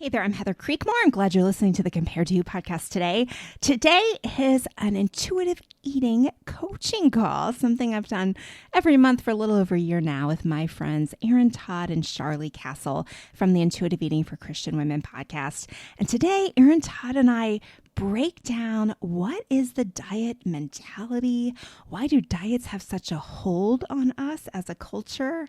Hey there, I'm Heather Creekmore. I'm glad you're listening to the Compare to You podcast today. Today is an intuitive eating coaching call, something I've done every month for a little over a year now with my friends Erin Todd and Charlie Castle from the Intuitive Eating for Christian Women podcast. And today, Erin Todd and I break down what is the diet mentality, why do diets have such a hold on us as a culture,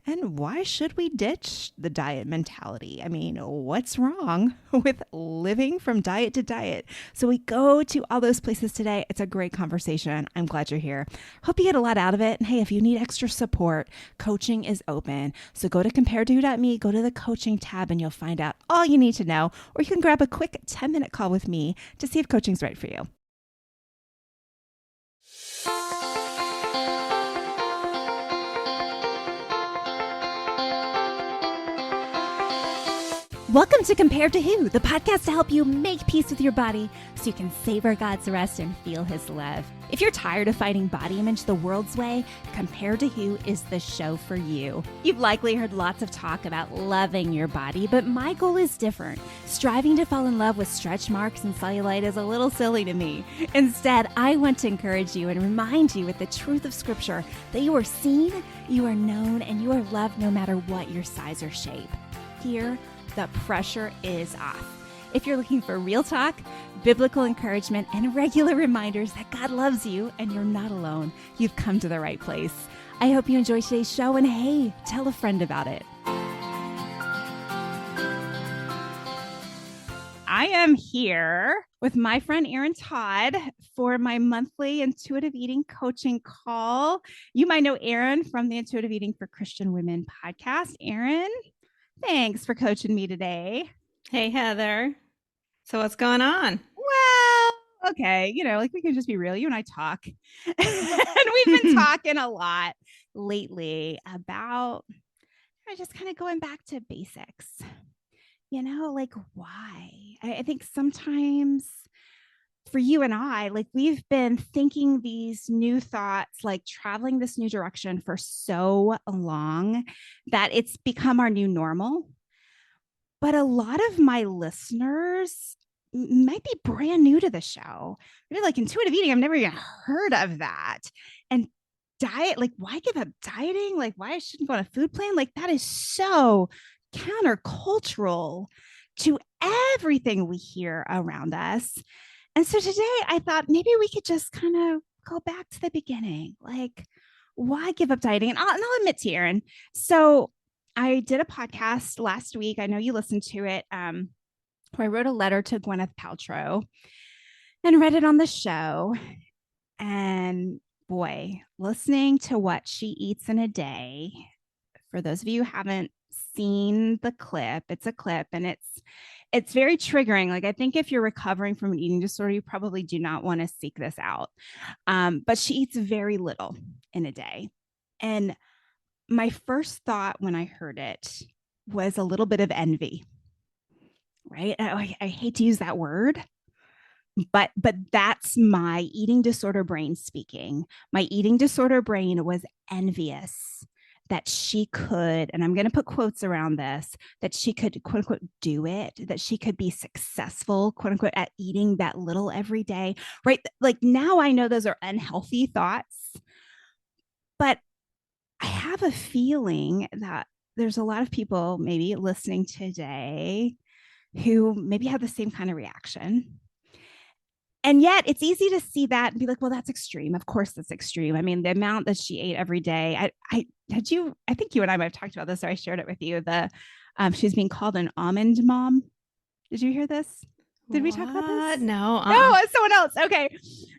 and why should we ditch the diet mentality? I mean, what's wrong with living from diet to diet? So we go to all those places today. It's a great conversation. I'm glad you're here. Hope you get a lot out of it. And hey, if you need extra support, coaching is open. So go to compareto.me, go to the coaching tab, and you'll find out all you need to know. Or you can grab a quick 10-minute call with me to see if coaching's right for you. Welcome to Compare to Who, the podcast to help you make peace with your body so you can savor God's rest and feel His love. If you're tired of fighting body image the world's way, Compare to Who is the show for you. You've likely heard lots of talk about loving your body, but my goal is different. Striving to fall in love with stretch marks and cellulite is a little silly to me. Instead, I want to encourage you and remind you with the truth of Scripture that you are seen, you are known, and you are loved no matter what your size or shape. Here, the pressure is off. If you're looking for real talk, biblical encouragement, and regular reminders that God loves you and you're not alone, you've come to the right place. I hope you enjoy today's show, and hey, tell a friend about it. I am here with my friend Erin Todd for my monthly intuitive eating coaching call. You might know Erin from the Intuitive Eating for Christian Women podcast. Erin, thanks for coaching me today. Hey, Heather. So what's going on? Well, okay. We can just be real. You and I talk. And we've been talking a lot lately about just kind of going back to basics. Why? I think sometimes for you and I, we've been thinking these new thoughts, traveling this new direction for so long that it's become our new normal. But a lot of my listeners might be brand new to the show. Maybe intuitive eating, I've never even heard of that. And diet, why give up dieting? Why I shouldn't go on a food plan? That is so countercultural to everything we hear around us. And so today I thought maybe we could just kind of go back to the beginning. Why give up dieting? And I'll admit to you, Erin. So I did a podcast last week. I know you listened to it. Where I wrote a letter to Gwyneth Paltrow and read it on the show. And boy, listening to what she eats in a day, for those of you who haven't seen the clip, it's a clip and it's very triggering. I think if you're recovering from an eating disorder, you probably do not want to seek this out. But she eats very little in a day. And my first thought when I heard it was a little bit of envy, right? I hate to use that word, but that's my eating disorder brain speaking. My eating disorder brain was envious that she could, and I'm going to put quotes around this, that she could, quote unquote, do it, that she could be successful, quote unquote, at eating that little every day, right? Now I know those are unhealthy thoughts, but I have a feeling that there's a lot of people maybe listening today who maybe have the same kind of reaction. And yet it's easy to see that and be like, well, that's extreme. Of course, that's extreme. I mean, the amount that she ate every day, I think you and I might have talked about this, or I shared it with you. She's being called an almond mom. Did you hear this? Did we talk about this? No. No, it's someone else. Okay.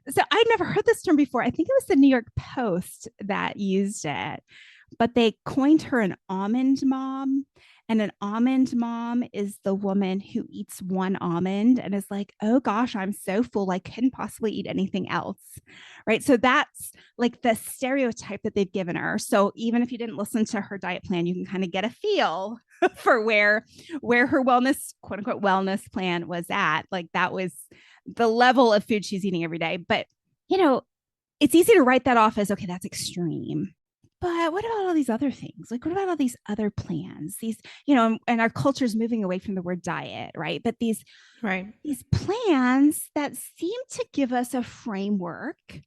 So I'd never heard this term before. I think it was the New York Post that used it, but they coined her an almond mom. And an almond mom is the woman who eats one almond and is like, oh gosh, I'm so full, I couldn't possibly eat anything else. Right. So that's the stereotype that they've given her. So even if you didn't listen to her diet plan, you can kind of get a feel for where her wellness, quote unquote, wellness plan was at. That was the level of food she's eating every day. But, it's easy to write that off as, okay, that's extreme. but what about all these other things? Like, what about all these other plans? These, and our culture is moving away from the word diet, right? But Right. these plans that seem to give us a framework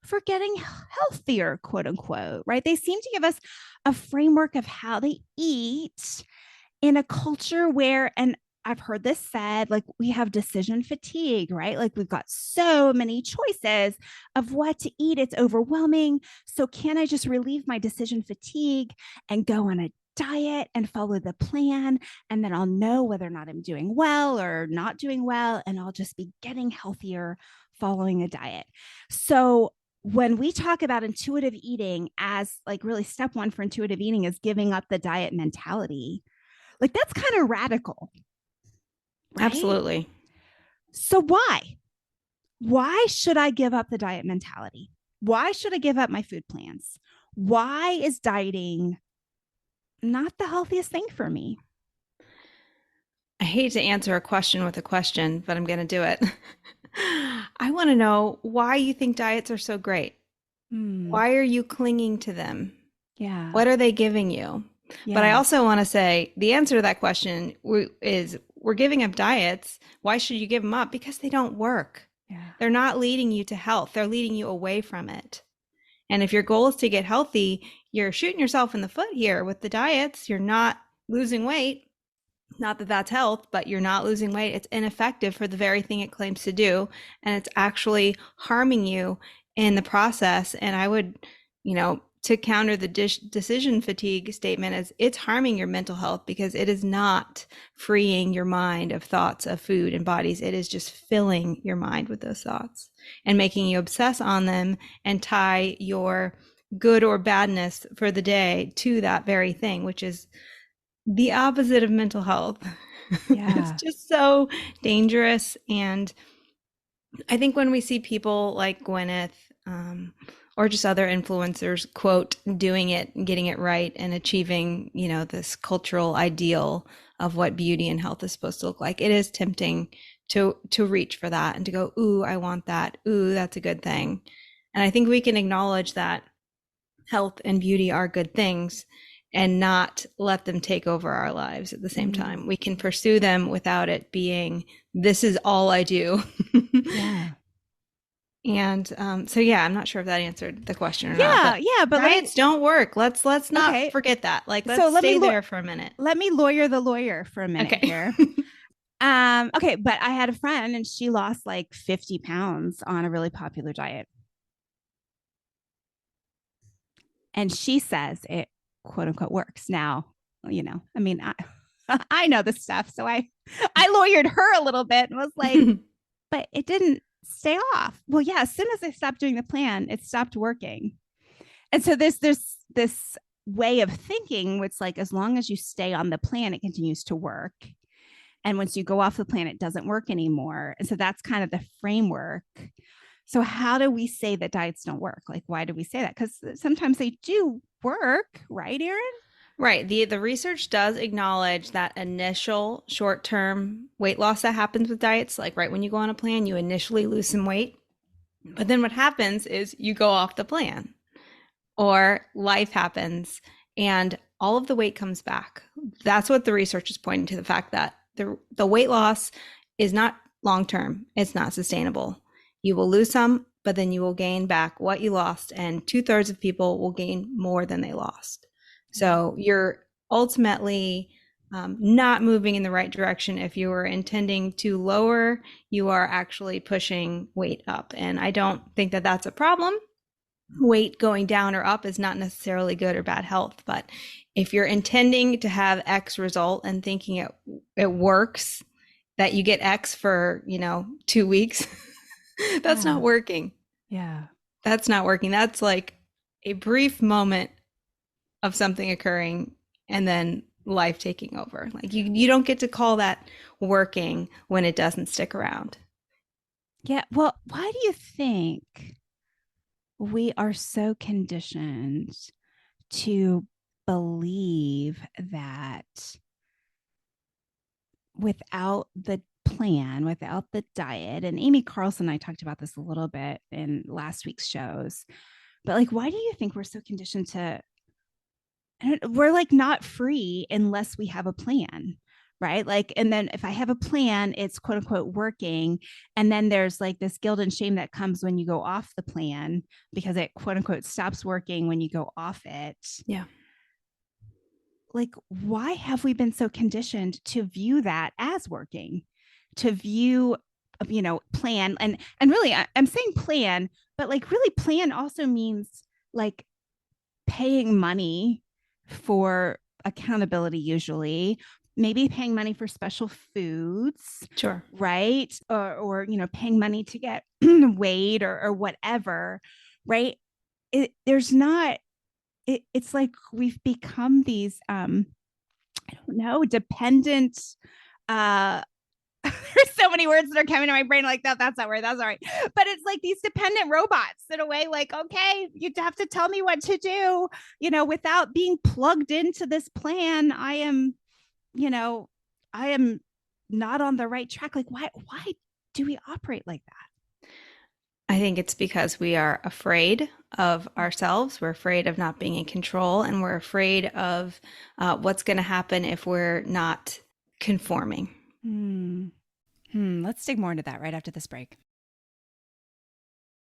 for getting healthier, quote unquote, right? They seem to give us a framework of how they eat in a culture where, and I've heard this said, like we have decision fatigue, right? Like we've got so many choices of what to eat. It's overwhelming. So, can I just relieve my decision fatigue and go on a diet and follow the plan? And then I'll know whether or not I'm doing well or not doing well. And I'll just be getting healthier following a diet. So, when we talk about intuitive eating as like really step one for intuitive eating is giving up the diet mentality, like that's kind of radical, right? Absolutely. So why? Why should I give up the diet mentality? Why should I give up my food plans? Why is dieting not the healthiest thing for me? I hate to answer a question with a question, but I'm going to do it. I want to know why you think diets are so great. Hmm. Why are you clinging to them? Yeah. What are they giving you? But I Yeah. also want to say the answer to that question is we're giving up diets. Why should you give them up? Because they don't work. Yeah. They're not leading you to health, they're leading you away from it. And if your goal is to get healthy, you're shooting yourself in the foot here with the diets. You're not losing weight. Not that that's health, but you're not losing weight. It's ineffective for the very thing it claims to do. And it's actually harming you in the process. And I would, to counter the decision fatigue statement, is it's harming your mental health because it is not freeing your mind of thoughts of food and bodies. It is just filling your mind with those thoughts and making you obsess on them and tie your good or badness for the day to that very thing, which is the opposite of mental health. It's Yeah. just so dangerous. And I think when we see people like Gwyneth, or just other influencers, quote, doing it, getting it right, and achieving, this cultural ideal of what beauty and health is supposed to look like, it is tempting to reach for that and to go, ooh, I want that. Ooh, that's a good thing. And I think we can acknowledge that health and beauty are good things and not let them take over our lives at the same time. We can pursue them without it being, this is all I do. Yeah. And so, yeah, I'm not sure if that answered the question or not, Yeah. but Yeah. But diets don't work. Let's not okay. forget that. Like, So let's stay there for a minute. let me lawyer the lawyer for a minute Okay. here. Okay, but I had a friend and she lost like 50 pounds on a really popular diet. And she says it quote unquote works. Now, I mean, I know this stuff. So I lawyered her a little bit and was like, but it didn't stay off. Well, yeah, as soon as I stopped doing the plan, it stopped working. And so there's this way of thinking, which like as long as you stay on the plan, it continues to work. And once you go off the plan, it doesn't work anymore. And so that's kind of the framework. So how do we say that diets don't work? Like, why do we say that? Because sometimes they do work, right, Erin? Right. The research does acknowledge that initial short-term weight loss that happens with diets, like right when you go on a plan, you initially lose some weight. But then what happens is you go off the plan or life happens and all of the weight comes back. That's what the research is pointing to, the fact that the weight loss is not long term, it's not sustainable. You will lose some, but then you will gain back what you lost, and 2/3 of people will gain more than they lost. So you're ultimately not moving in the right direction. If you were intending to lower, you are actually pushing weight up. And I don't think that that's a problem. Weight going down or up is not necessarily good or bad health. But if you're intending to have X result and thinking it works, that you get X for, 2 weeks, that's Yeah. not working. Yeah. That's not working. That's like a brief moment of something occurring and then life taking over. Like you don't get to call that working when it doesn't stick around. Yeah. Well, why do you think we are so conditioned to believe that without the plan, without the diet, and Amy Carlson and I talked about this a little bit in last week's shows, but like, why do you think we're so conditioned to we're like not free unless we have a plan, right? Like, and then if I have a plan, it's quote unquote working. And then there's like this guilt and shame that comes when you go off the plan because it quote unquote stops working when you go off it. Yeah. Like, why have we been so conditioned to view that as working, to view, plan? And really, I'm saying plan, but like really plan also means like paying money for accountability, usually maybe paying money for special foods, Sure. right? Or paying money to get weighed or whatever, right? There's not it's like we've become these I don't know, dependent uh there's so many words that are coming to my brain like that. That's not right. That's all right. But it's like these dependent robots in a way, like, okay, you have to tell me what to do, without being plugged into this plan. You know, I am not on the right track. Like, why do we operate like that? I think it's because we are afraid of ourselves. We're afraid of not being in control, and we're afraid of what's going to happen if we're not conforming. Let's dig more into that right after this break.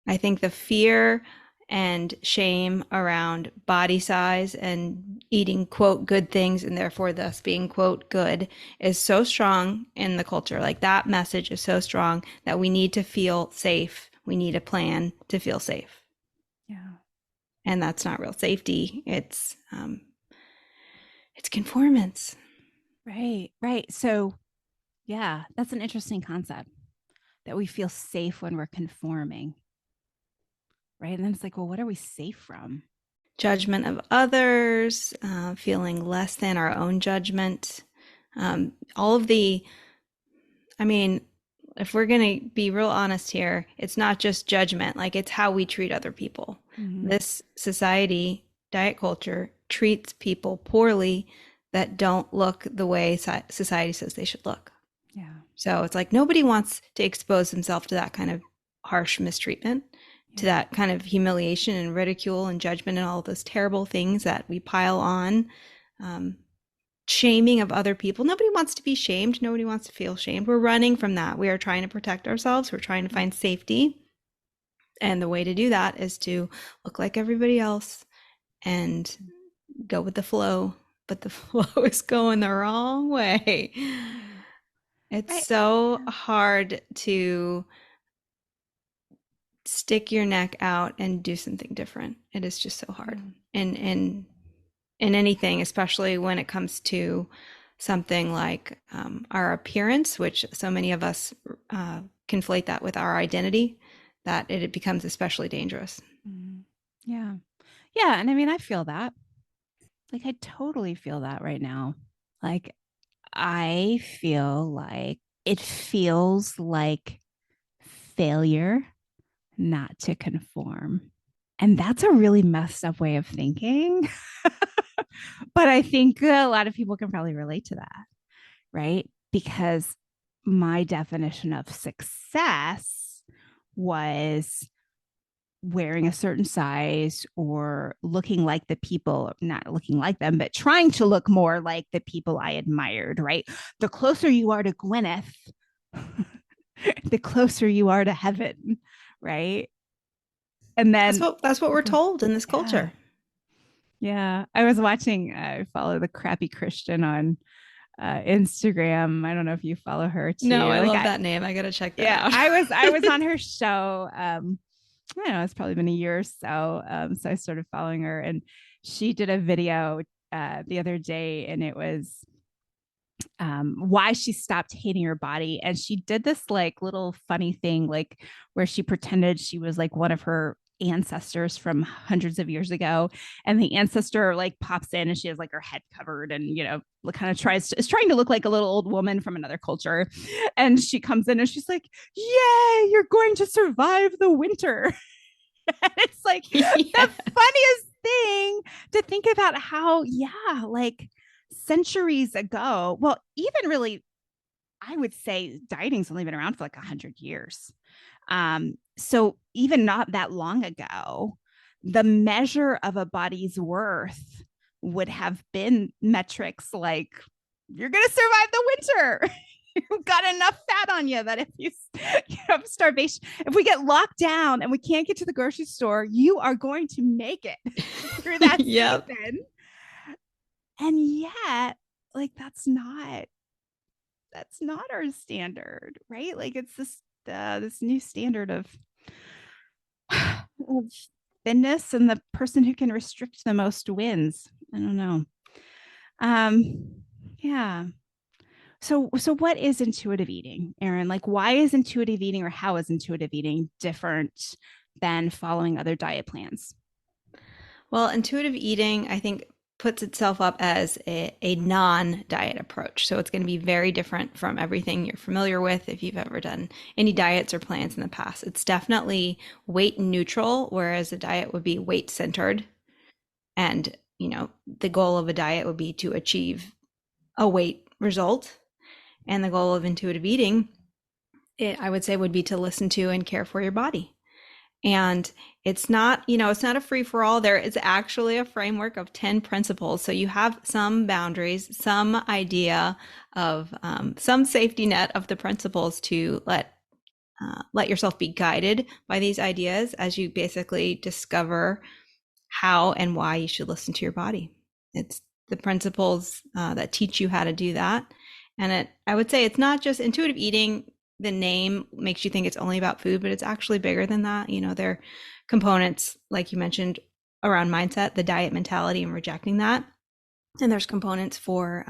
I think the fear and shame around body size and eating, quote, good things and therefore thus being, quote, good is so strong in the culture. Like that message is so strong that we need to feel safe. We need a plan to feel safe. Yeah. And that's not real safety. It's conformance. Right. Right. So, yeah, that's an interesting concept that we feel safe when we're conforming. Right. And then it's like, well, what are we safe from? Judgment of others, feeling less than our own judgment. All of the, I mean, if we're going to be real honest here, it's not just judgment, like it's how we treat other people. Mm-hmm. This society, diet culture, treats people poorly that don't look the way society says they should look. Yeah. So it's like nobody wants to expose themselves to that kind of harsh mistreatment, to that kind of humiliation and ridicule and judgment and all of those terrible things that we pile on. Shaming of other people. Nobody wants to be shamed. Nobody wants to feel shamed. We're running from that. We are trying to protect ourselves. We're trying to find safety. And the way to do that is to look like everybody else and go with the flow. But the flow is going the wrong way. It's so hard to stick your neck out and do something different. It is just so hard. And in anything, especially when it comes to something like our appearance, which so many of us conflate that with our identity, that it becomes especially dangerous. Yeah. Yeah. And I mean, I feel that. Like, I totally feel that right now. Like, I feel like it feels like failure not to conform. And that's a really messed up way of thinking. But I think a lot of people can probably relate to that, right? Because my definition of success was wearing a certain size or looking like the people, not looking like them, but trying to look more like the people I admired, right? The closer you are to Gwyneth, the closer you are to heaven, right? And then That's what we're told in this culture. Yeah. I was watching, I follow the crappy Christian on Instagram. I don't know if you follow her too. No, I love that name. I gotta check that out. I was on her show. I don't know, it's probably been a year or so. So I started following her, and she did a video the other day, and it was why she stopped hating her body. And she did this like little funny thing, like where she pretended she was like one of her ancestors from hundreds of years ago, and the ancestor like pops in and she has like her head covered and kind of is trying to look like a little old woman from another culture, and she comes in and she's like, yay, you're going to survive the winter. And it's like the funniest thing to think about how like centuries ago, well, even really, I would say dieting's only been around for like 100 years. So even not that long ago, the measure of a body's worth would have been metrics like, you're going to survive the winter. You've got enough fat on you that if you have starvation, if we get locked down and we can't get to the grocery store, you are going to make it through that Yep. season. And yet, like, that's not our standard, right? Like, it's this new standard of of thinness, and the person who can restrict the most wins. I don't know. Yeah. So what is intuitive eating, Erin? Like, why is intuitive eating, or how is intuitive eating different than following other diet plans? Well, intuitive eating, I think, puts itself up as a non-diet approach. So it's going to be very different from everything you're familiar with if you've ever done any diets or plans in the past. It's definitely weight neutral, whereas a diet would be weight centered. And, the goal of a diet would be to achieve a weight result. And the goal of intuitive eating, I would say, would be to listen to and care for your body. And it's not a free for all. There is actually a framework of 10 principles. So you have some boundaries, some idea of some safety net of the principles to let yourself be guided by these ideas as you basically discover how and why you should listen to your body. It's the principles that teach you how to do that. And I would say it's not just intuitive eating. The name makes you think it's only about food, but it's actually bigger than that. There are components, like you mentioned, around mindset, the diet mentality, and rejecting that. And there's components for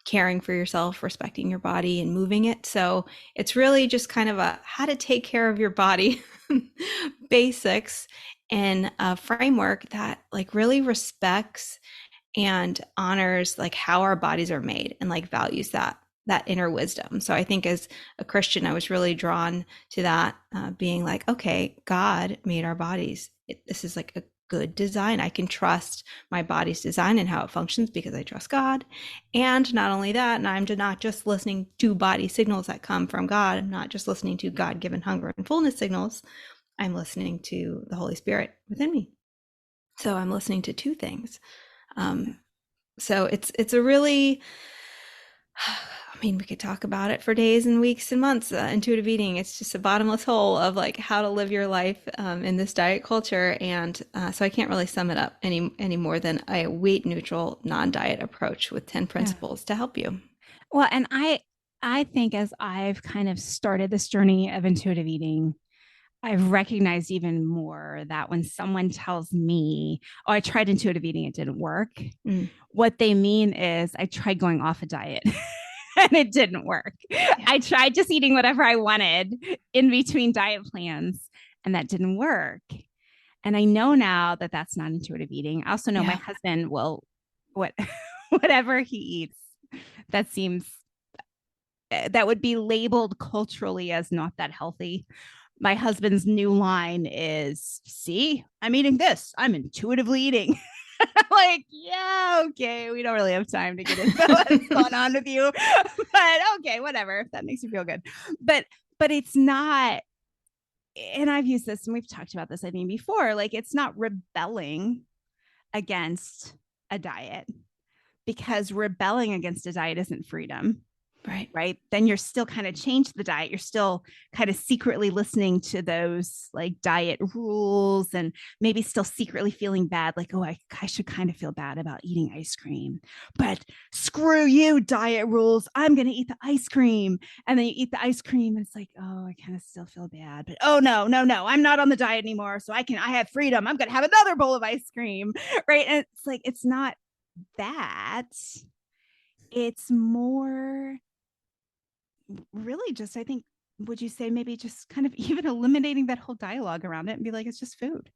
caring for yourself, respecting your body, and moving it. So it's really just kind of a how to take care of your body basics, and a framework that like really respects and honors like how our bodies are made, and like values that inner wisdom. So I think as a Christian, I was really drawn to that, being like, okay, God made our bodies. This is like a good design. I can trust my body's design and how it functions because I trust God. And not only that, and I'm not just listening to body signals that come from God. I'm not just listening to God-given hunger and fullness signals. I'm listening to the Holy Spirit within me. So I'm listening to two things. So it's a really, we could talk about it for days and weeks and months. Intuitive eating, it's just a bottomless hole of like how to live your life in this diet culture. And so I can't really sum it up any more than a weight neutral, non-diet approach with 10 Yeah. principles to help you. Well, and I think as I've kind of started this journey of intuitive eating, I've recognized even more that when someone tells me, "Oh, I tried intuitive eating, it didn't work," Mm. what they mean is I tried going off a diet and it didn't work. Yeah. I tried just eating whatever I wanted in between diet plans, and that didn't work. And I know now that that's not intuitive eating. I also know my Yeah. husband will, what whatever he eats, that seems that would be labeled culturally as not that healthy. My husband's new line is, "See, I'm eating this. I'm intuitively eating." Like, yeah, okay, we don't really have time to get into what's going on with you, but okay, whatever, if that makes you feel good. But it's not, and I've used this and we've talked about this, I think, before, like, it's not rebelling against a diet, because rebelling against a diet isn't freedom. Right. Right, then you're still kind of changed the diet. You're still kind of secretly listening to those like diet rules, and maybe still secretly feeling bad, like, oh, I should kind of feel bad about eating ice cream, but screw you, diet rules, I'm gonna eat the ice cream. And then you eat the ice cream and it's like, oh, I kind of still feel bad, but oh, no, no, no, I'm not on the diet anymore, so I have freedom, I'm gonna have another bowl of ice cream. Right, and it's like, it's not that, it's more really just, I think, would you say maybe just kind of even eliminating that whole dialogue around it and be like, it's just food.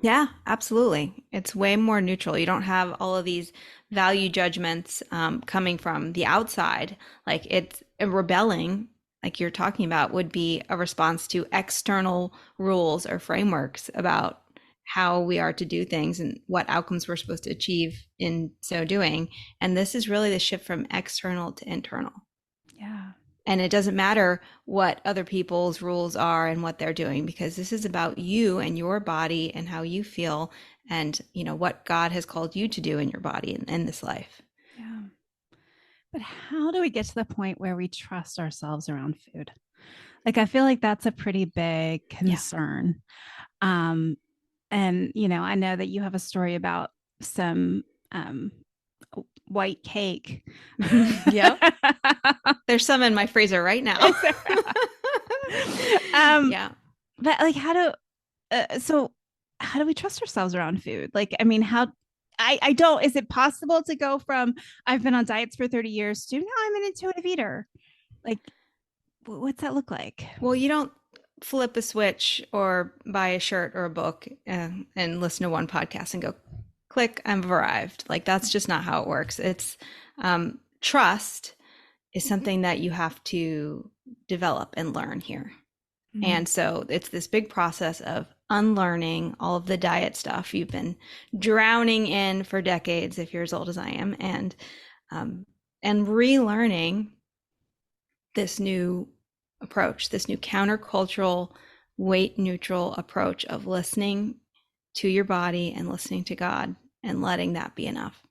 Yeah, absolutely. It's way more neutral. You don't have all of these value judgments coming from the outside. Like it's rebelling, like you're talking about, would be a response to external rules or frameworks about how we are to do things and what outcomes we're supposed to achieve in so doing. And this is really the shift from external to internal. Yeah. And it doesn't matter what other people's rules are and what they're doing, because this is about you and your body and how you feel and, what God has called you to do in your body and in this life. Yeah. But how do we get to the point where we trust ourselves around food? Like, I feel like that's a pretty big Yeah. concern. Um, and, I know that you have a story about some white cake. Yep. There's some in my freezer right now. Yeah. But like, how do we trust ourselves around food? Like, I mean, I don't, is it possible to go from I've been on diets for 30 years to now I'm an intuitive eater? Like, what's that look like? Well, you don't flip a switch or buy a shirt or a book and listen to one podcast and go, click, I've arrived. Like, that's just not how it works. It's trust is something that you have to develop and learn here. Mm-hmm. And so it's this big process of unlearning all of the diet stuff you've been drowning in for decades, if you're as old as I am, and relearning this new approach, this new countercultural, weight neutral approach of listening to your body and listening to God and letting that be enough.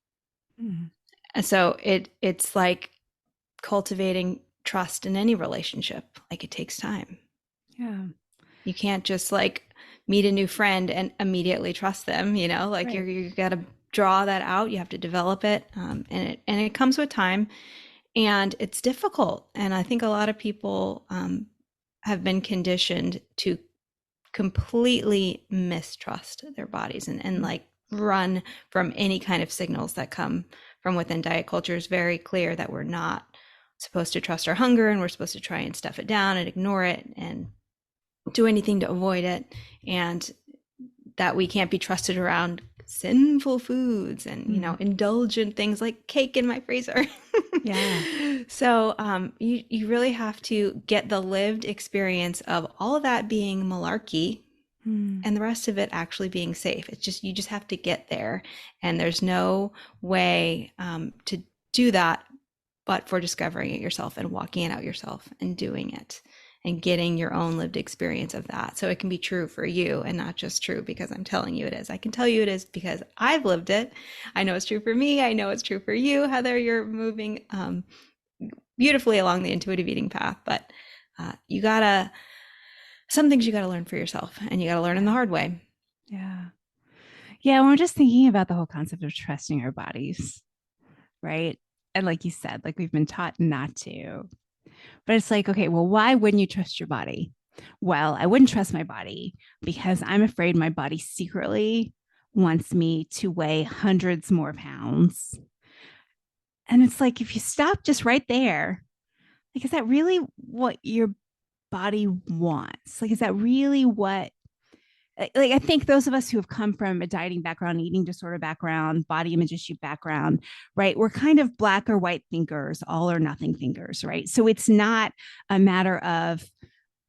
Mm-hmm. And so it's like cultivating trust in any relationship. Like, it takes time. Yeah. You can't just like meet a new friend and immediately trust them, like right. You got to draw that out. You have to develop it. And it comes with time, and it's difficult. And I think a lot of people have been conditioned to completely mistrust their bodies and like run from any kind of signals that come from within. Diet culture is very clear that we're not supposed to trust our hunger, and we're supposed to try and stuff it down and ignore it and do anything to avoid it, and that we can't be trusted around sinful foods and indulgent things like cake in my freezer. Yeah. So you really have to get the lived experience of all of that being malarkey and the rest of it actually being safe. It's just, you just have to get there, and there's no way to do that but for discovering it yourself and walking it out yourself and doing it and getting your own lived experience of that. So it can be true for you and not just true because I'm telling you it is. I can tell you it is because I've lived it. I know it's true for me. I know it's true for you, Heather. You're moving beautifully along the intuitive eating path, but some things you gotta learn for yourself, and you gotta learn in the hard way. Yeah. Yeah. When we're just thinking about the whole concept of trusting our bodies, right? And like you said, like we've been taught not to. But it's like, okay, well, why wouldn't you trust your body? Well, I wouldn't trust my body because I'm afraid my body secretly wants me to weigh hundreds more pounds. And it's like, if you stop just right there, like, is that really what your body wants? Like, is that really what, like, I think those of us who have come from a dieting background, eating disorder background, body image issue background, right? We're kind of black or white thinkers, all or nothing thinkers, right? So it's not a matter of,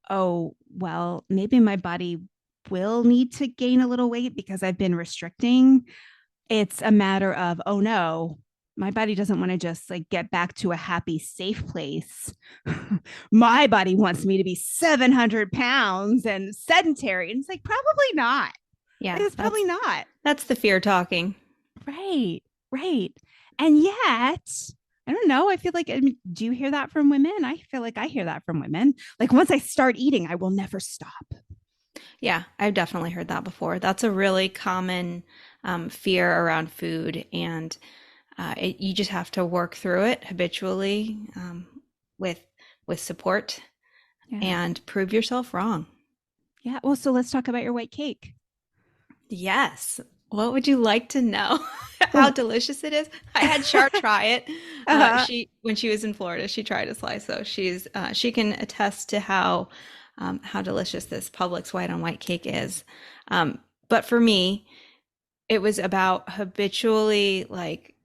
oh, well, maybe my body will need to gain a little weight because I've been restricting. It's a matter of, oh no, my body doesn't want to just like get back to a happy, safe place. My body wants me to be 700 pounds and sedentary. And it's like, probably not. Yeah. Like, it's probably not. That's the fear talking. Right. Right. And yet, I don't know. I feel like, do you hear that from women? I feel like I hear that from women. Like, once I start eating, I will never stop. Yeah, I've definitely heard that before. That's a really common fear around food. And you just have to work through it habitually with support and prove yourself wrong. Yeah. Well, so let's talk about your white cake. Yes. What would you like to know? How delicious it is? I had Char try it. When she was in Florida, she tried a slice. So she can attest to how delicious this Publix white on white cake is. But for me, it was about habitually like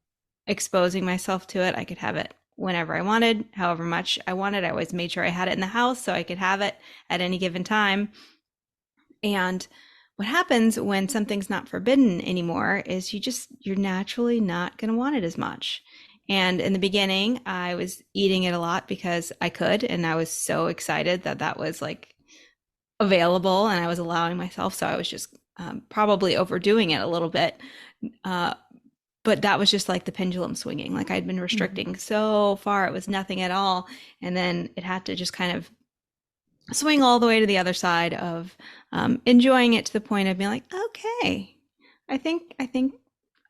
exposing myself to it. I could have it whenever I wanted, however much I wanted. I always made sure I had it in the house so I could have it at any given time. And what happens when something's not forbidden anymore is you're naturally not going to want it as much. And in the beginning, I was eating it a lot because I could, and I was so excited that was like available and I was allowing myself. So I was just probably overdoing it a little bit. Uh, but that was just like the pendulum swinging. Like I'd been Mhm. restricting so far, it was nothing at all. And then it had to just kind of swing all the way to the other side of enjoying it to the point of being like, okay, I think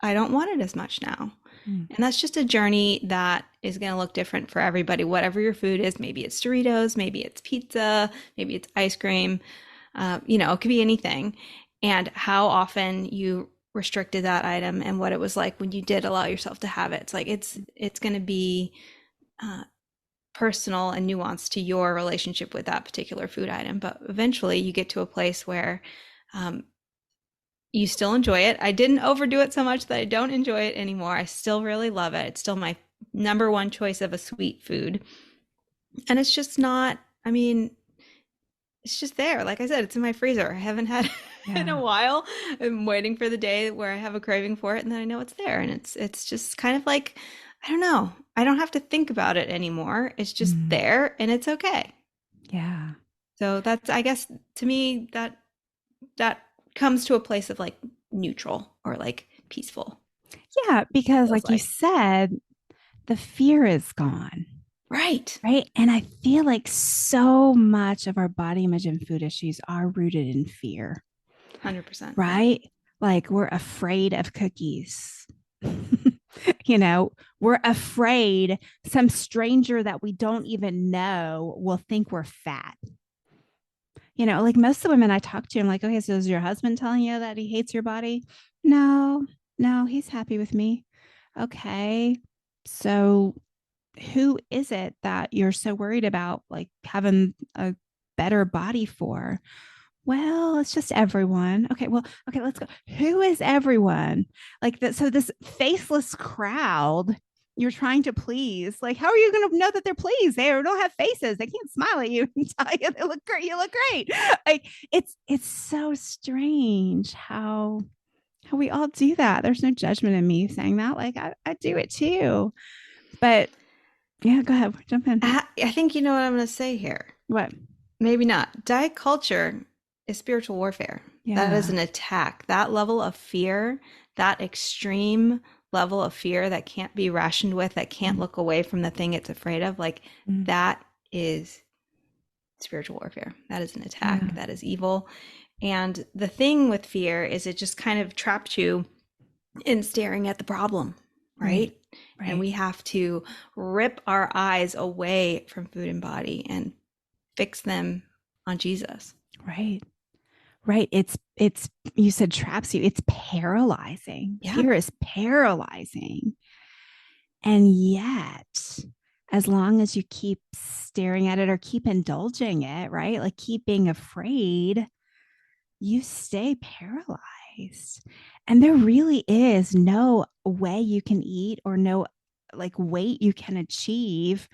I don't want it as much now. Mm. And that's just a journey that is going to look different for everybody, whatever your food is. Maybe it's Doritos, maybe it's pizza, maybe it's ice cream. It could be anything. And how often you restricted that item and what it was like when you did allow yourself to have it. It's like it's going to be uh, personal and nuanced to your relationship with that particular food item. But eventually you get to a place where um, you still enjoy it. I didn't overdo it so much that I don't enjoy it anymore. I still really love it. It's still my number one choice of a sweet food. And it's just not, I mean, it's just there. Like I said, it's in my freezer. I haven't had it in a Yeah. while. I'm waiting for the day where I have a craving for it and then I know it's there. And it's just kind of like, I don't know. I don't have to think about it anymore. It's just Mm. there and it's okay. Yeah. So that's, I guess, to me, that comes to a place of like neutral or like peaceful. Yeah, because Feels like you like. said, the fear is gone, Right. right? And I feel like so much of our body image and food issues are rooted in fear, 100%. Yeah. right? Like we're afraid of cookies. We're afraid some stranger that we don't even know will think we're fat. Like most of the women I talk to, I'm like, okay, so is your husband telling you that he hates your body? No, no, he's happy with me. Okay. So who is it that you're so worried about like having a better body for? Well, it's just everyone. Okay, well, okay, let's go. Who is everyone? Like that. So this faceless crowd you're trying to please. Like, how are you going to know that they're pleased? They don't have faces. They can't smile at you and tell you they look great. You look great. Like, it's so strange how we all do that. There's no judgment in me saying that. Like, I do it too. But yeah, go ahead, jump in. I think you know what I'm going to say here. What? Maybe not. Diet culture is spiritual warfare. That is Yeah. an attack. That level of fear, that extreme level of fear that can't be rationed with, that can't Mm-hmm. look away from the thing it's afraid of, like Mm-hmm. that is spiritual warfare. That is an attack. Yeah. That is evil. And the thing with fear is it just kind of traps you in staring at the problem, Right. right? And Right. we have to rip our eyes away from food and body and fix them on Jesus. Right. Right. It's you said traps you. It's paralyzing. Yeah. Fear is paralyzing. And yet, as long as you keep staring at it or keep indulging it, right? Like keep being afraid, you stay paralyzed. And there really is no way you can eat or no like weight you can achieve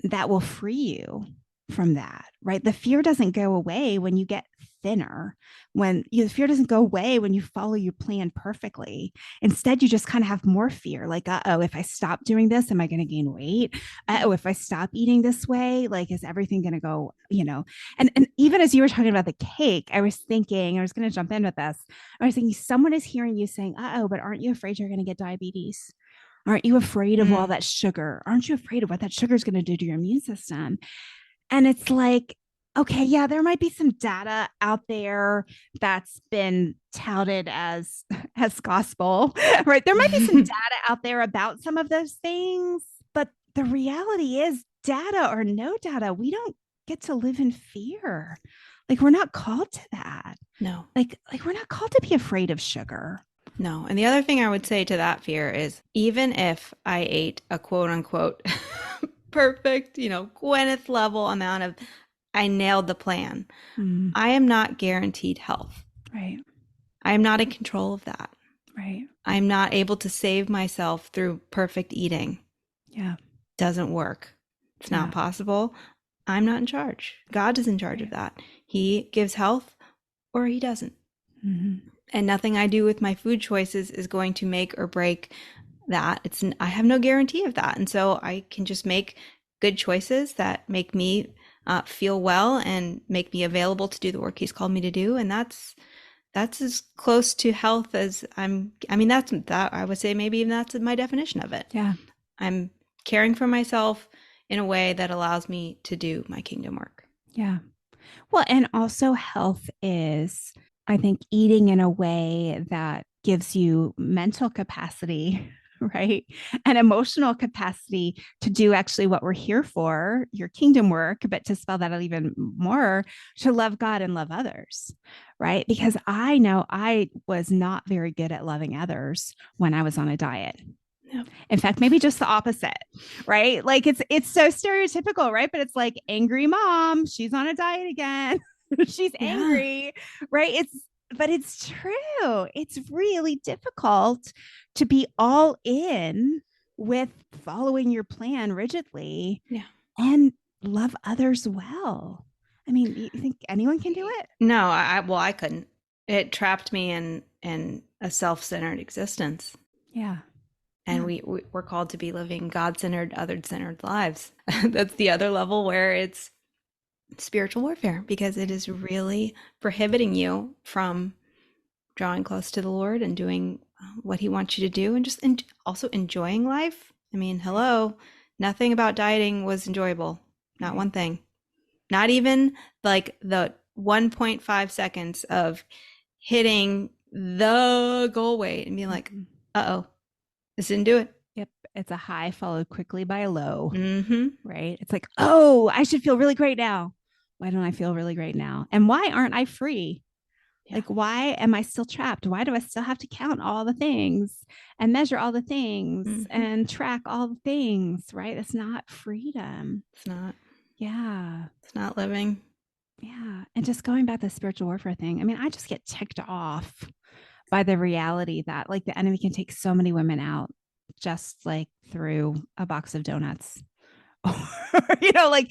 that will free you from that, right? The fear doesn't go away when you get thinner, the fear doesn't go away when you follow your plan perfectly. Instead, you just kind of have more fear like, oh, if I stop doing this, am I going to gain weight? Oh, if I stop eating this way, like, is everything going to go, And even as you were talking about the cake, I was thinking, I was going to jump in with this. I was thinking, someone is hearing you saying, oh, but aren't you afraid you're going to get diabetes? Aren't you afraid of all Mm. that sugar? Aren't you afraid of what that sugar is going to do to your immune system? And it's like, okay, yeah, there might be some data out there that's been touted as gospel, right? There might be some data out there about some of those things, but the reality is data or no data, we don't get to live in fear. Like we're not called to that. No, Like we're not called to be afraid of sugar. no. And the other thing I would say to that fear is even if I ate a quote unquote perfect, Gwyneth level amount of, I nailed the plan, Mm, I am not guaranteed health. right, I am not in control of that. right. I'm not able to save myself through perfect eating. Yeah, Doesn't work. It's not yeah, possible. I'm not in charge. God is in charge of right. that. He gives health or he doesn't. Mm-hmm. And nothing I do with my food choices is going to make or break that. I have no guarantee of that. And so I can just make good choices that make me feel well and make me available to do the work he's called me to do. And that's as close to health as I mean, that's that I would say maybe even that's my definition of it. Yeah. I'm caring for myself in a way that allows me to do my kingdom work. Yeah. Well, and also health is, I think, eating in a way that gives you mental capacity, right? And emotional capacity to do actually what we're here for, your kingdom work, but to spell that out even more, to love God and love others, right? Because I know I was not very good at loving others when I was on a diet. Yep. In fact, maybe just the opposite, right? Like it's so stereotypical, right? But it's like angry mom, she's on a diet again. She's Yeah. angry, right? It's true. It's really difficult to be all in with following your plan rigidly Yeah. and love others well. I mean, you think anyone can do it? No, well, I couldn't. It trapped me in a self-centered existence. Yeah. And Yeah. we're called to be living God-centered, other-centered lives. That's the other level where it's spiritual warfare because it is really prohibiting you from drawing close to the Lord and doing what he wants you to do and just also enjoying life. I mean, Right. hello, nothing about dieting was enjoyable. Not Right. one thing. Not even like the 1.5 seconds of hitting the goal weight and being like, Mm-mm. uh-oh, this didn't do it. Yep. It's a high followed quickly by a low. Mm-hmm. Right? It's like, oh, I should feel really great now. Why don't I feel really great now? And why aren't I free? Yeah. Like, why am I still trapped? Why do I still have to count all the things and measure all the things Mm-hmm. and track all the things? Right? It's not freedom. It's not. Yeah. It's not living. Yeah. And just going back to the spiritual warfare thing, I mean, I just get ticked off by the reality that like the enemy can take so many women out just like through a box of donuts. Or, like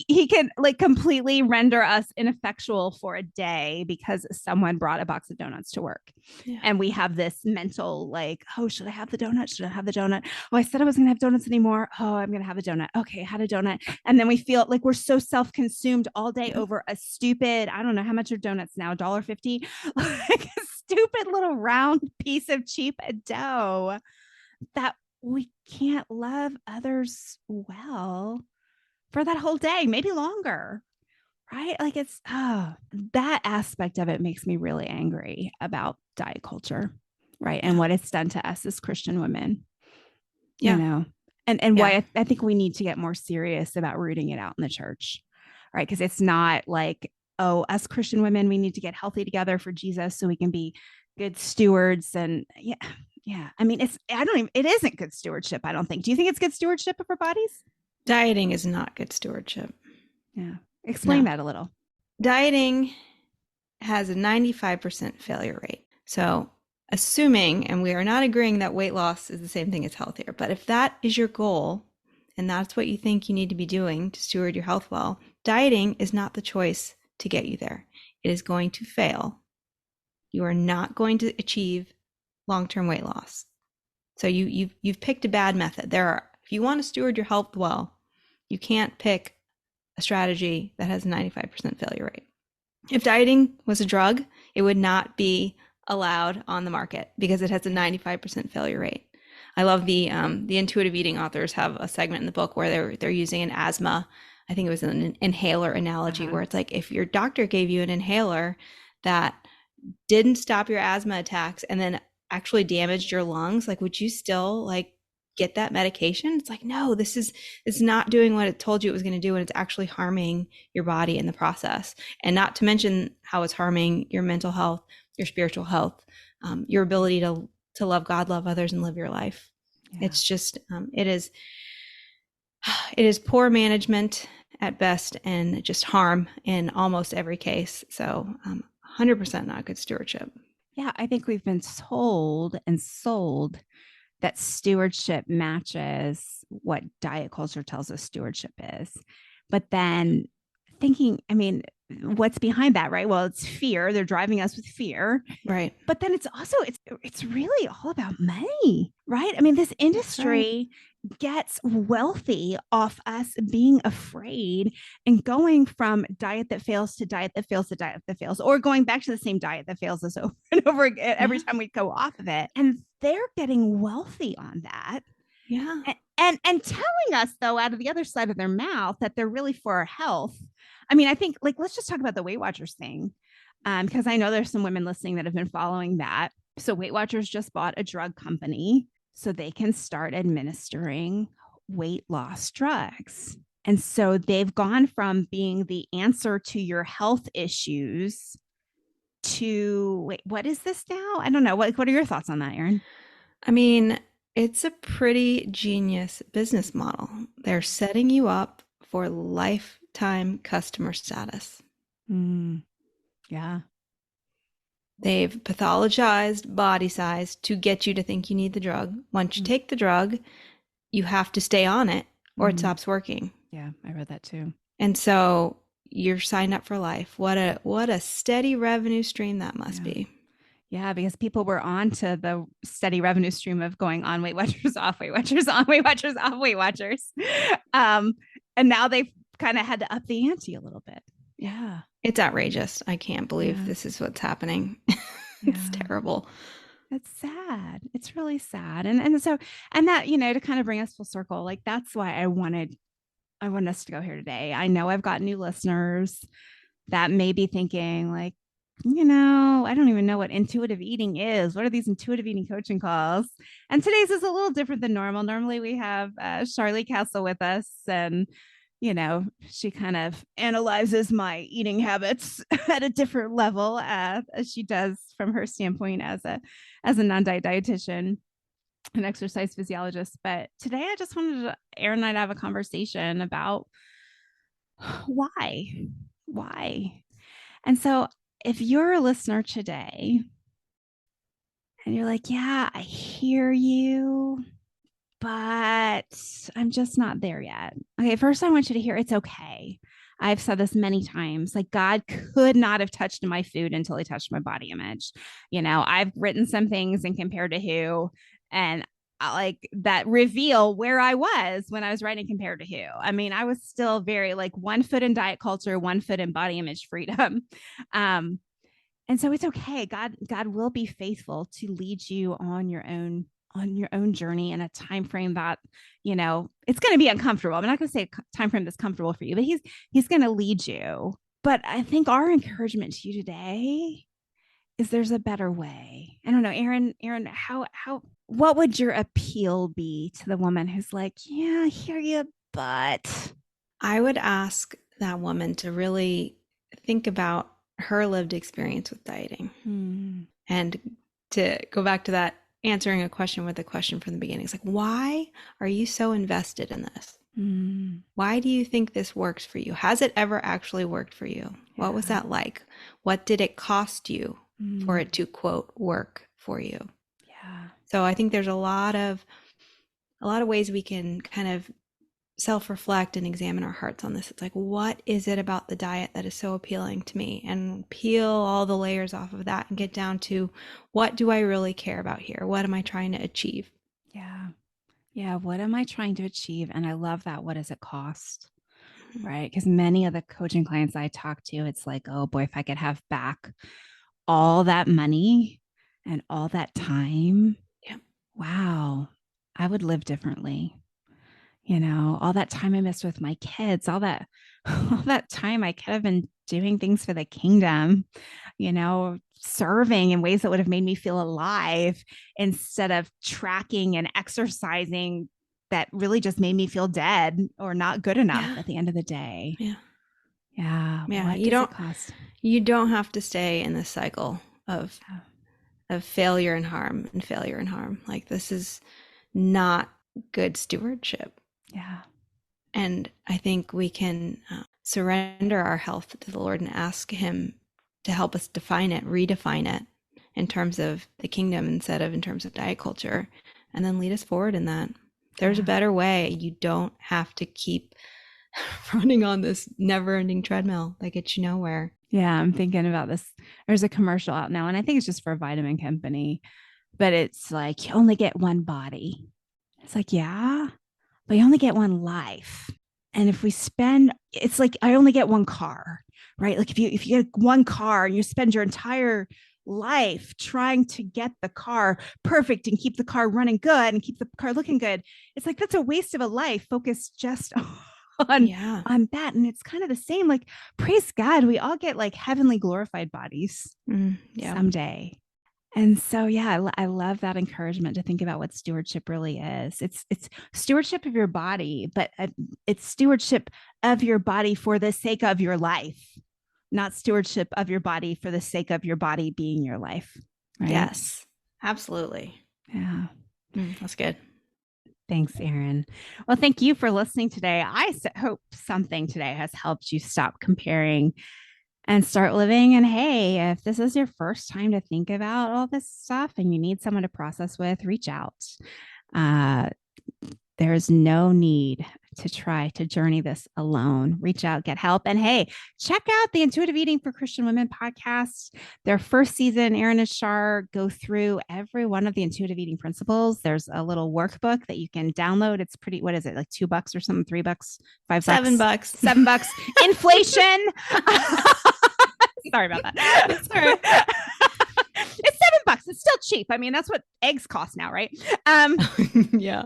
he can like completely render us ineffectual for a day because someone brought a box of donuts to work. Yeah. And we have this mental like, oh, should I have the donut? Should I have the donut? Oh, I said I wasn't gonna have donuts anymore. Oh, I'm gonna have a donut. Okay, I had a donut. And then we feel like we're so self-consumed all day Yep. over a stupid, I don't know how much are donuts now, $1.50, like a stupid little round piece of cheap dough that we can't love others well for that whole day, maybe longer, right? Like it's, that aspect of it makes me really angry about diet culture, right? And Yeah. what it's done to us as Christian women, you Yeah. know, and why Yeah. I think we need to get more serious about rooting it out in the church, right? Because it's not like, oh, us Christian women, we need to get healthy together for Jesus so we can be good stewards. And yeah, yeah. I mean, it isn't good stewardship, I don't think. Do you think it's good stewardship of our bodies? Dieting is not good stewardship. Yeah. Explain No. that a little. Dieting has a 95% failure rate. So, assuming, and we are not agreeing that weight loss is the same thing as healthier, but if that is your goal and that's what you think you need to be doing to steward your health well, dieting is not the choice to get you there. It is going to fail. You are not going to achieve long-term weight loss. So you've picked a bad method. If you want to steward your health well, you can't pick a strategy that has a 95% failure rate. If dieting was a drug, it would not be allowed on the market because it has a 95% failure rate. I love the intuitive eating authors have a segment in the book where they're using an asthma. I think it was an inhaler analogy Uh-huh. where it's like if your doctor gave you an inhaler that didn't stop your asthma attacks and then actually damaged your lungs, like would you still like get that medication? It's like, no, it's not doing what it told you it was going to do, and it's actually harming your body in the process. And not to mention how it's harming your mental health, your spiritual health, your ability to love God, love others, and live your life. Yeah. It's just it is poor management at best and just harm in almost every case. So 100% not good stewardship. Yeah. I think we've been told and sold that stewardship matches what diet culture tells us stewardship is. But then thinking, I mean, what's behind that, right? Well, it's fear. They're driving us with fear. Right. But then it's really all about money, right? I mean, this That's right. industry gets wealthy off us being afraid and going from diet that fails to diet that fails to diet that fails, or going back to the same diet that fails us over and over again every Yeah. time we go off of it. And they're getting wealthy on that. Yeah. And telling us though out of the other side of their mouth that they're really for our health. I mean, I think like let's just talk about the Weight Watchers thing, because I know there's some women listening that have been following that. So Weight Watchers just bought a drug company so they can start administering weight loss drugs. And so they've gone from being the answer to your health issues to wait, what is this now? I don't know. What are your thoughts on that, Erin? I mean, it's a pretty genius business model. They're setting you up for lifetime customer status. Mm, yeah. They've pathologized body size to get you to think you need the drug. Once you take the drug, you have to stay on it or it stops working. Yeah, I read that too. And so you're signed up for life. What a steady revenue stream that must be. Yeah, because people were on to the steady revenue stream of going on Weight Watchers, off Weight Watchers, on Weight Watchers, off Weight Watchers. And now they've kind of had to up the ante a little bit. Yeah. It's outrageous. I can't believe this is what's happening. It's terrible. It's sad. It's really sad. And so, and that, to kind of bring us full circle, like that's why I wanted us to go here today. I know I've got new listeners that may be thinking like, I don't even know what intuitive eating is. What are these intuitive eating coaching calls? And today's is a little different than normal. Normally we have Charlie Castle with us, and she kind of analyzes my eating habits at a different level as she does from her standpoint as a non-diet dietitian and exercise physiologist. But today I just wanted Erin and I to have a conversation about why. And so if you're a listener today and you're like, yeah, I hear you, but I'm just not there yet. Okay, first I want you to hear it's okay. I've said this many times. Like, God could not have touched my food until he touched my body image. I've written some things and compared to who, and like that reveal where I was when I was writing compared to who. I mean, I was still very like 1 foot in diet culture, 1 foot in body image freedom. And so it's okay. God will be faithful to lead you on your own journey in a time frame that it's going to be uncomfortable. I'm not going to say a time frame that's comfortable for you, but he's going to lead you. But I think our encouragement to you today is there's a better way. I don't know, Erin, how what would your appeal be to the woman who's like, yeah, I hear you, but I would ask that woman to really think about her lived experience with dieting and to go back to that answering a question with a question from the beginning. It's like, why are you so invested in this? Why do you think this works for you? Has it ever actually worked for you? Yeah. What was that like? What did it cost you for it to, quote, work for you? Yeah. So I think there's a lot of ways we can kind of self-reflect and examine our hearts on this. It's like, what is it about the diet that is so appealing to me? And peel all the layers off of that and get down to, what do I really care about here? What am I trying to achieve? Yeah. What am I trying to achieve? And I love that. What does it cost? Right. Because many of the coaching clients I talk to, it's like, oh boy, if I could have back all that money and all that time, wow, I would live differently. All that time I missed with my kids, all that time I could have been doing things for the kingdom, serving in ways that would have made me feel alive instead of tracking and exercising that really just made me feel dead or not good enough at the end of the day. Yeah. What does it cost? You don't have to stay in this cycle of failure and harm and failure and harm. Like, this is not good stewardship. Yeah. And I think we can surrender our health to the Lord and ask him to help us redefine it in terms of the kingdom instead of in terms of diet culture, and then lead us forward in that. There's a better way. You don't have to keep running on this never-ending treadmill that gets you nowhere. Yeah, I'm thinking about this. There's a commercial out now, and I think it's just for a vitamin company, but it's like you only get one body. It's like, yeah, but you only get one life. And if we spend, it's like I only get one car, right? Like if you get one car and you spend your entire life trying to get the car perfect and keep the car running good and keep the car looking good, it's like that's a waste of a life focused just on Yeah. on that. And it's kind of the same. Like, praise God, we all get like heavenly glorified bodies Yeah. someday. And so, yeah, I love that encouragement to think about what stewardship really is. It's stewardship of your body, but it's stewardship of your body for the sake of your life, not stewardship of your body for the sake of your body being your life. Right? Yes, absolutely. Yeah. That's good. Thanks, Erin. Well, thank you for listening today. I hope something today has helped you stop comparing and start living. And hey, if this is your first time to think about all this stuff and you need someone to process with, reach out. There's no need to try to journey this alone. Reach out, get help. And hey, check out the Intuitive Eating for Christian Women podcast. Their first season, Erin and Shar go through every one of the intuitive eating principles. There's a little workbook that you can download. It's pretty, what is it, like $2 or something, $3, $5, $7. $7. Inflation. Sorry about that. It's all right. It's $7. It's still cheap. I mean, that's what eggs cost now, right? Yeah.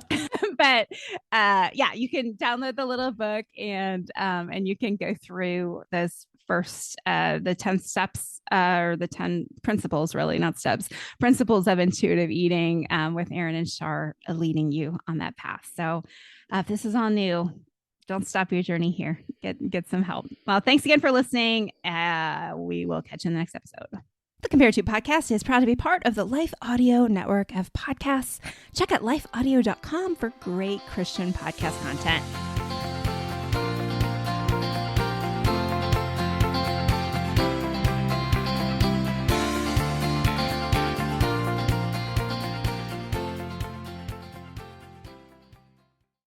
But yeah, you can download the little book and you can go through those first the 10 steps or the 10 principles, really, not steps, principles of intuitive eating with Erin and Shar leading you on that path. So if this is all new, don't stop your journey here. Get some help. Well, thanks again for listening. We will catch you in the next episode. The Compared to podcast is proud to be part of the Life Audio network of podcasts. Check out lifeaudio.com for great Christian podcast content.